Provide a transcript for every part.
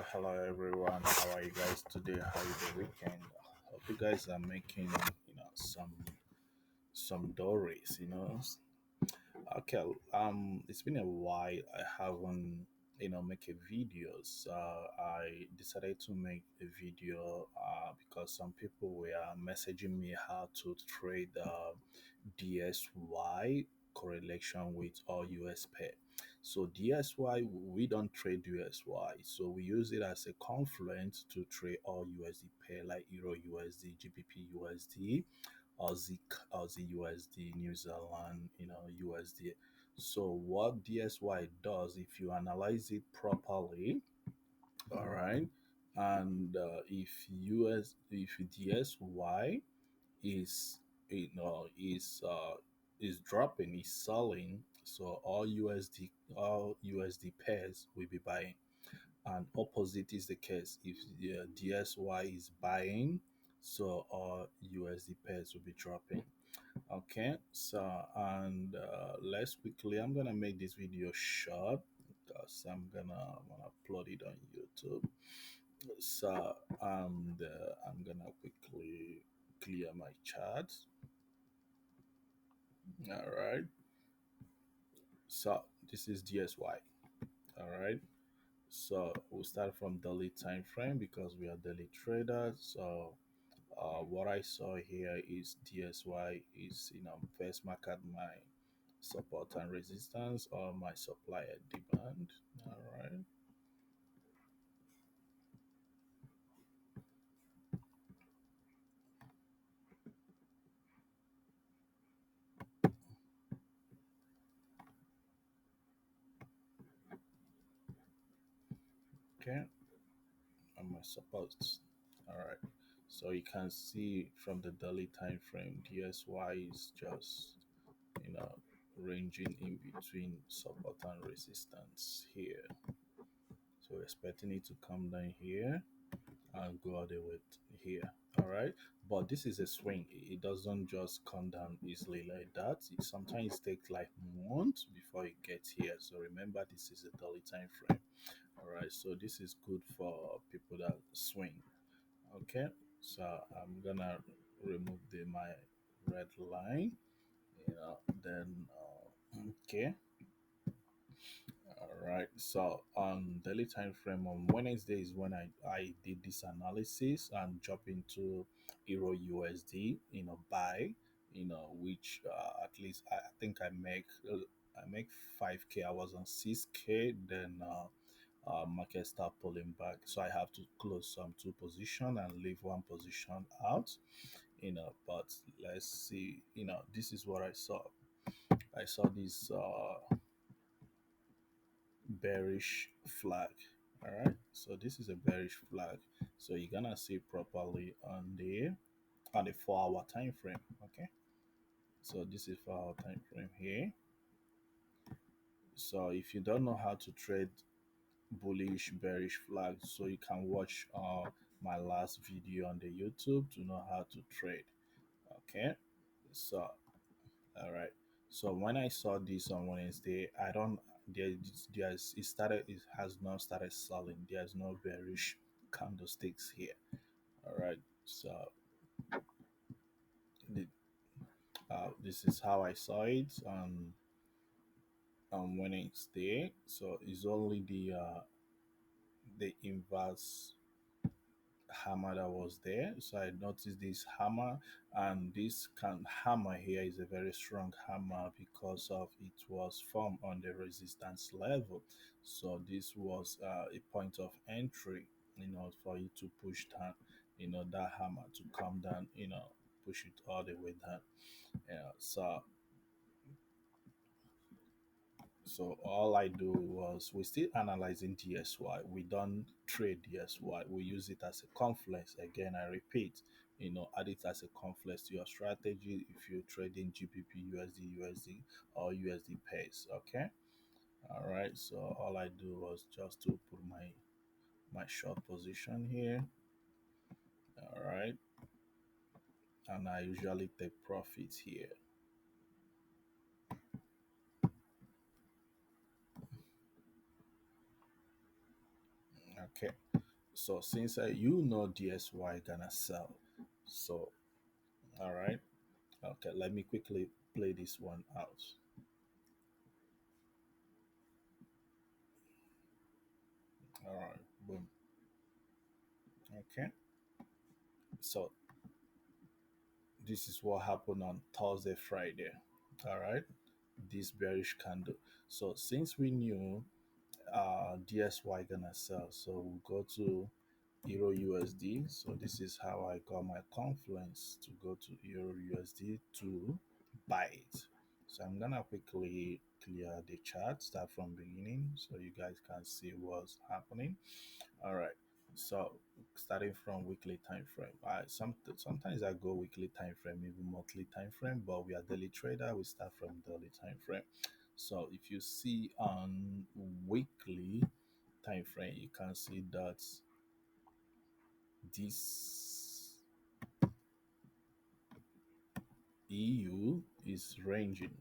Hello everyone. How are you guys today? How is the weekend? Hope you guys are making some dories. Okay. It's been a while. I haven't make a videos. I decided to make a video because some people were messaging me how to trade DSY correlation with our US pair. So DSY, we don't trade USY, so we use it as a confluence to trade all USD pair like Euro USD, GBP USD, Aussie Aussie USD, New Zealand, USD. So what DSY does, if you analyze it properly, all right, and if DSY is is dropping, is selling. So all USD pairs will be buying, and opposite is the case. If the DSY is buying, so all USD pairs will be dropping. Okay, so and let's quickly. I'm gonna make this video short because I'm gonna upload it on YouTube. So I'm gonna quickly clear my chart. All right. So this is DSY. All right. So we'll start from daily time frame because we are daily traders. So what I saw here is DSY is first market my support and resistance or my supply and demand. All right. Okay. And my support. All right. So you can see from the daily time frame, DSY is just you know ranging in between support and resistance here. So we're expecting it to come down here and go all the way here. All right, but this is a swing. It doesn't just come down easily like that. It sometimes takes like months before it gets here. So remember, this is a daily time frame. All right, so this is good for people that swing. Okay, so I'm gonna remove my red line. Then okay. All right. So on daily time frame on Wednesday is when I did this analysis and jump into Euro USD, buy, which at least I think I make 5K. I was on 6K. Then market start pulling back, so I have to close some two position and leave one position out. But let's see. This is what I saw. I saw this. Bearish flag. All right, so this is a bearish flag, so you're gonna see properly on the 4 hour time frame. Okay, so this is 4 hour time frame here. So if you don't know how to trade bullish bearish flags, so you can watch my last video on the YouTube to know how to trade. Okay, so all right. So when I saw this on Wednesday, I don't there there's it has not started selling. There's no bearish candlesticks here. All right. So the, this is how I saw it on Wednesday. So it's only the inverse hammer that was there. So I noticed this hammer, and this hammer here is a very strong hammer because of it was formed on the resistance level. So this was a point of entry, for you to push down, that hammer to come down, push it all the way down. Yeah. So all I do was we still analyzing DSY. We don't trade DSY. We use it as a confluence. Again, I repeat, add it as a confluence to your strategy if you're trading GBP, USD, or USD pairs. Okay. All right. So all I do was just to put my short position here. All right. And I usually take profits here. Okay, so since you know DSY gonna sell, so all right, okay, let me quickly play this one out. All right, boom. Okay, so this is what happened on Thursday, Friday. All right, this bearish candle. So since we knew DSY gonna sell, so we'll go to Euro USD. So this is how I got my confluence to go to Euro USD to buy it. So I'm gonna quickly clear the chart, start from beginning, so you guys can see what's happening. All right. So starting from weekly time frame, sometimes I go weekly time frame, even monthly time frame, but we are daily trader. We start from daily time frame. So if you see on weekly time frame, you can see that this EU is ranging.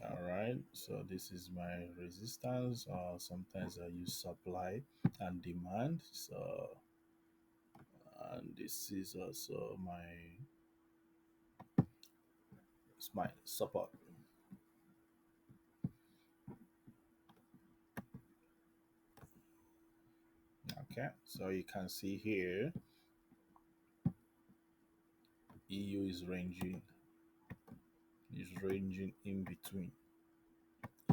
All right, so this is my resistance, or sometimes I use supply and demand. So, and this is also my support. Okay, so you can see here, EU is ranging in between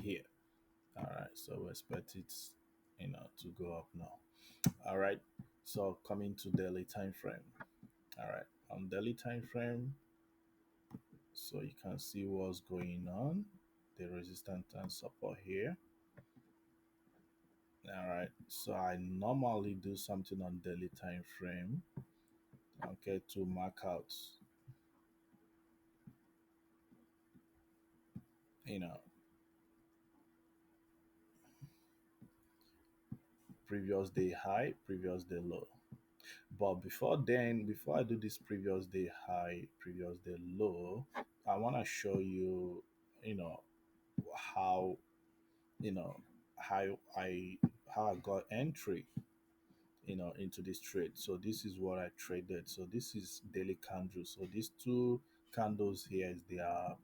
here. All right, so we expect it, to go up now. All right, so coming to daily time frame. All right, on daily time frame, so you can see what's going on, the resistance and support here. All right, so I normally do something on daily time frame, okay, to mark out, you know, previous day high, previous day low. But before then, before I do this previous day high, previous day low, I want to show you, you know, how, you know, how I got entry, into this trade. So this is what I traded. So this is daily candles. So these two candles here is they are,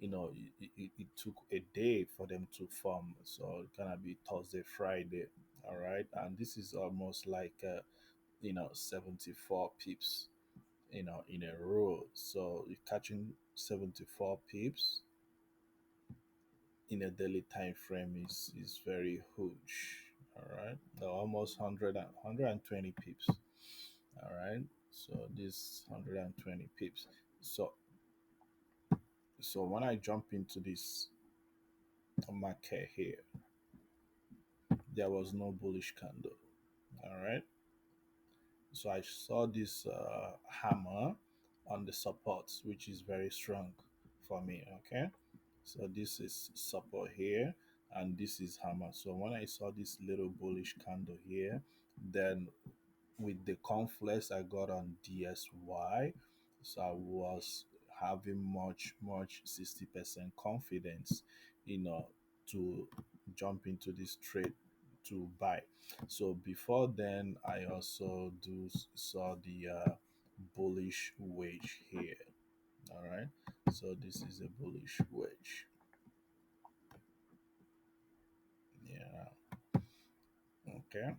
it took a day for them to form. So it's gonna be Thursday, Friday. All right, and this is almost like 74 pips, in a row. So you're catching 74 pips in a daily time frame is very huge. All right, almost 120 pips. All right, so this 120 pips. So so when I jump into this market here, there was no bullish candle. All right, so I saw this hammer on the support, which is very strong for me. Okay, so this is support here, and this is hammer. So when I saw this little bullish candle here, then with the confluence I got on DXY, so I was having much 60% confidence, to jump into this trade to buy. So before then, I also saw the bullish wedge here. All right, so this is a bullish wedge. Yeah. Okay.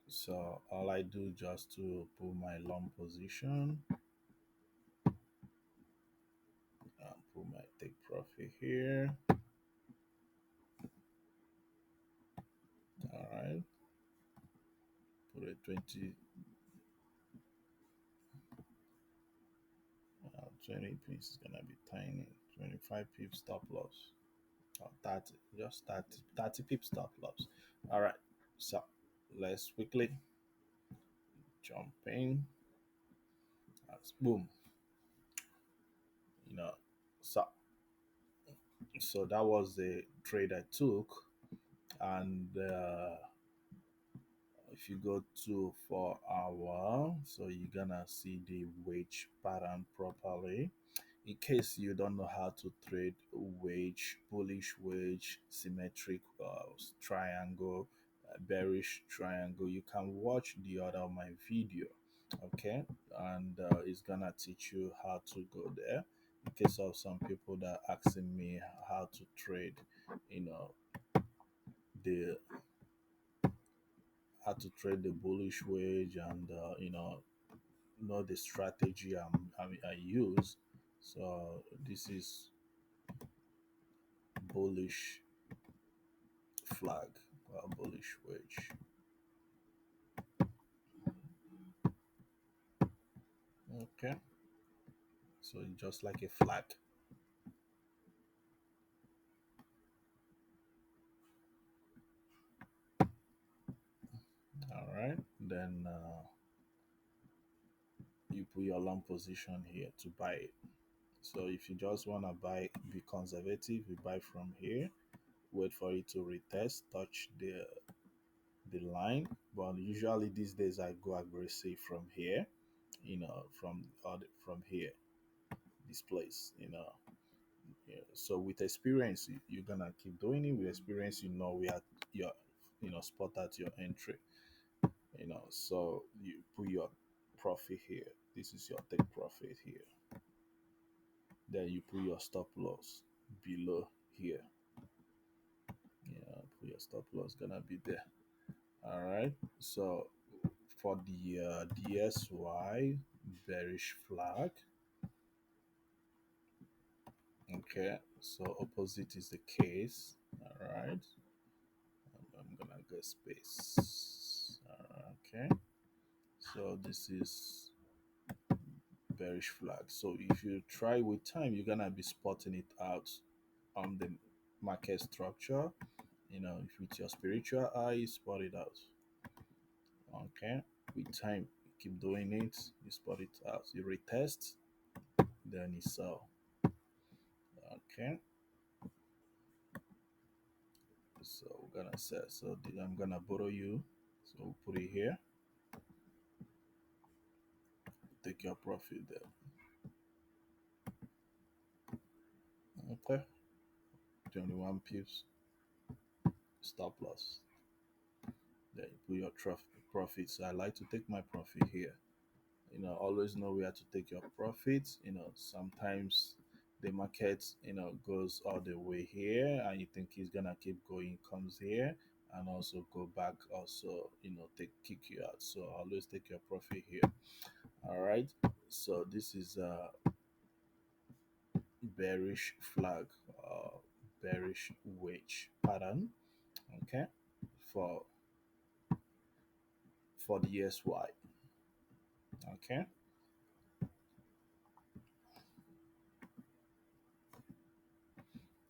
So all I do just to pull my long position, pull my take profit here. All right. Put a 20 pips is gonna be tiny. 25 pips stop loss. Or 30, just 30 pips stop loss. All right. So let's quickly jump in. That's boom. You know, so that was the trade I took, and if you go to 4 hour, so you're gonna see the wage pattern properly. in case you don't know how to trade wage, bullish wage, symmetric triangle, bearish triangle, you can watch the other of my video. Okay, and it's gonna teach you how to go there. In case of some people that are asking me how to trade, you know, the how to trade the bullish wage, and know the strategy I use. So this is bullish flag, bullish wedge. Okay, so just like a flag. All right, then you put your long position here to buy it. So if you just want to buy, be conservative, you buy from here, wait for it to retest, touch the line. But usually these days I go aggressive from here, from here, this place, Yeah. So with experience, you're gonna keep doing it. With experience, you know we are your, spot at your entry. So you put your profit here. This is your take profit here. Then you put your stop loss below here. Yeah, put your stop loss gonna be there. All right. So for the DXY bearish flag, okay. So opposite is the case. All right. I'm gonna go space. Okay. So this is bearish flag. So if you try with time, you're gonna be spotting it out on the market structure. If with your spiritual eye, you spot it out. Okay. With time, you keep doing it, you spot it out. You retest, then you sell. Okay. So we're gonna sell. So I'm gonna borrow you. So we'll put it here. Take your profit there. Okay. 21 pips. Stop loss. Then you put your profit. So I like to take my profit here. Always know where to take your profits. Sometimes the market, goes all the way here, and you think it's gonna keep going, comes here, and also go back, also, kick you out. So always take your profit here. All right. So this is a bearish flag, bearish wedge pattern. Okay, for the SY. Okay.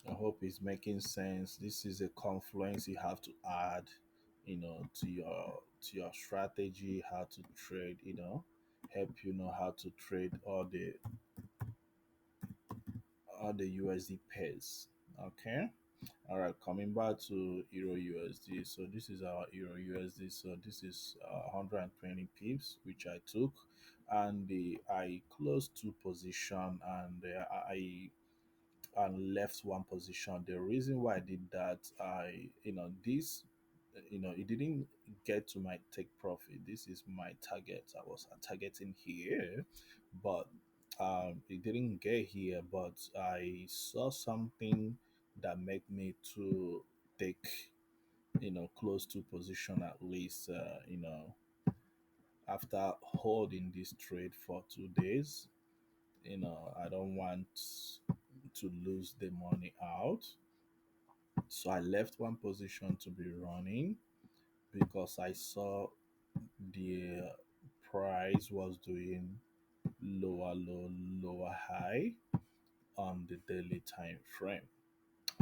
I hope it's making sense. This is a confluence you have to add, to your strategy, how to trade, help you know how to trade all the USD pairs. Okay. All right, coming back to Euro USD. So this is our Euro USD. So this is 120 pips, which I took, and I closed two position, and I left one position. The reason why I did that, it didn't get to my take profit. This is my target. I was targeting here, but it didn't get here. But I saw something that made me to take, close to position at least, after holding this trade for 2 days. I don't want to lose the money out. So I left one position to be running because I saw the price was doing lower low, lower high on the daily time frame.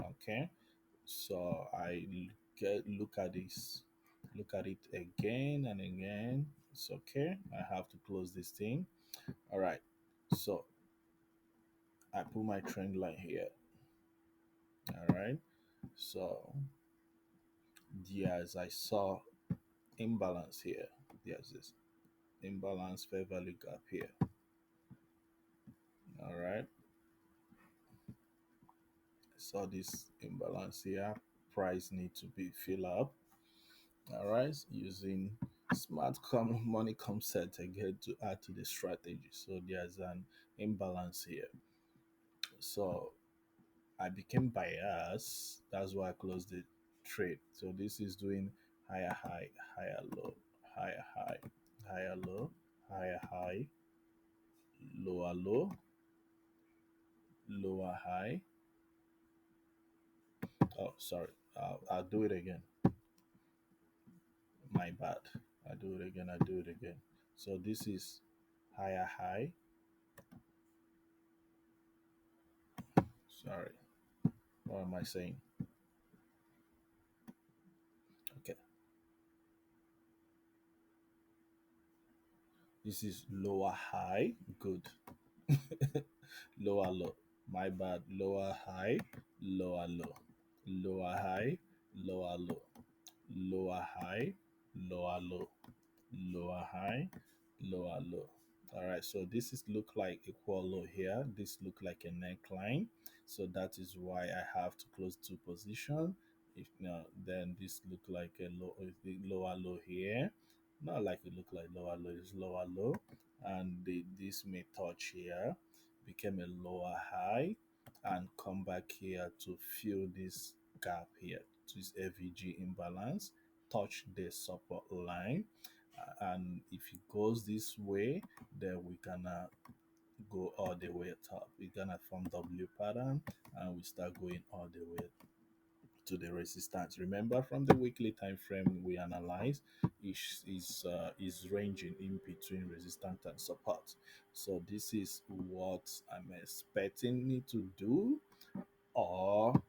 Okay. So get look at it again and again. It's okay. I have to close this thing. All right. So I put my trend line here. All right. So yes, I saw imbalance here. There's this imbalance fair value gap here. All right. saw this imbalance here. Price need to be filled up. All right, using money concept again to add to the strategy. So there's an imbalance here. So I became biased. That's why I closed the trade. So this is doing higher high, higher low, higher high, higher low, higher high, lower low, lower high. Oh, sorry. I'll do it again. My bad. I do it again. I do it again. So this is higher high. Sorry. What am I saying? Okay. This is lower high. Good. Lower low. My bad. Lower high. Lower low. Lower high. Lower low. Lower high. Lower low. Lower high. Lower low. All right, so this is look like equal low here. This look like a neckline. So that is why I have to close two position. If not, then this look like a lower low here. Not like it look like lower low, it's lower low. And this may touch here, became a lower high, and come back here to fill this gap here, to this FVG imbalance, touch the support line, and if it goes this way, then we gonna go all the way top. We're gonna form W pattern, and we start going all the way to the resistance. Remember, from the weekly time frame we analyze is ranging in between resistance and support. So this is what I'm expecting it to do, or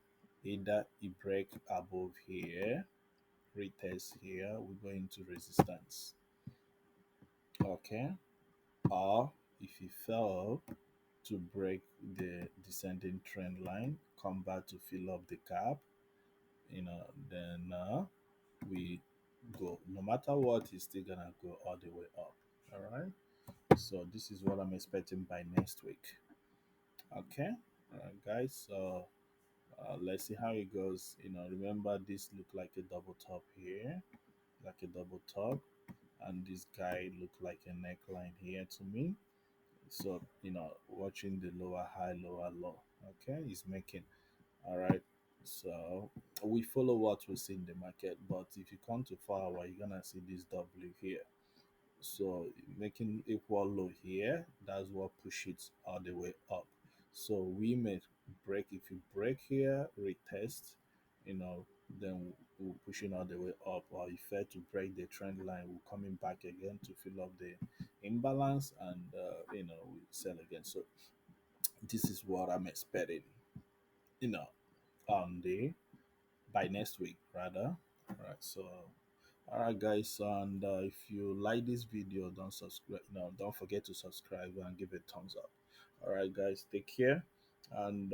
either it break above here, retest here, we go into resistance. Okay, or if it fell to break the descending trend line, come back to fill up the gap, then we go. No matter what, it's still gonna go all the way up. All right. So this is what I'm expecting by next week. Okay. All right, guys. So let's see how it goes. Remember this look like a double top here, like a double top, and this guy look like a neckline here to me. So watching the lower high, lower low. Okay, is making. All right. So we follow what we see in the market, but if you come to 4 hour, you're gonna see this W here. So making equal low here, that's what push it all the way up. So we may break, if you break here, retest, then we're pushing all the way up. Or if fail to break the trend line, we're coming back again to fill up the imbalance, and we sell again. So this is what I'm expecting, you know, on the by next week rather. All right, so all right, guys, and if you like this video, don't subscribe. No, don't forget to subscribe and give it a thumbs up. All right, guys, take care, and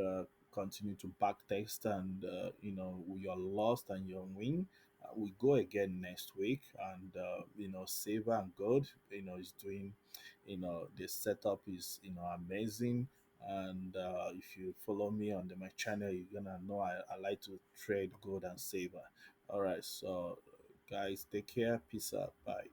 continue to back test, and you're lost and you're win. We go again next week, and Saver and Gold, is doing, the setup is amazing. And if you follow me on my channel, you're gonna know I like to trade gold and silver. All right, so guys, take care. Peace out. Bye.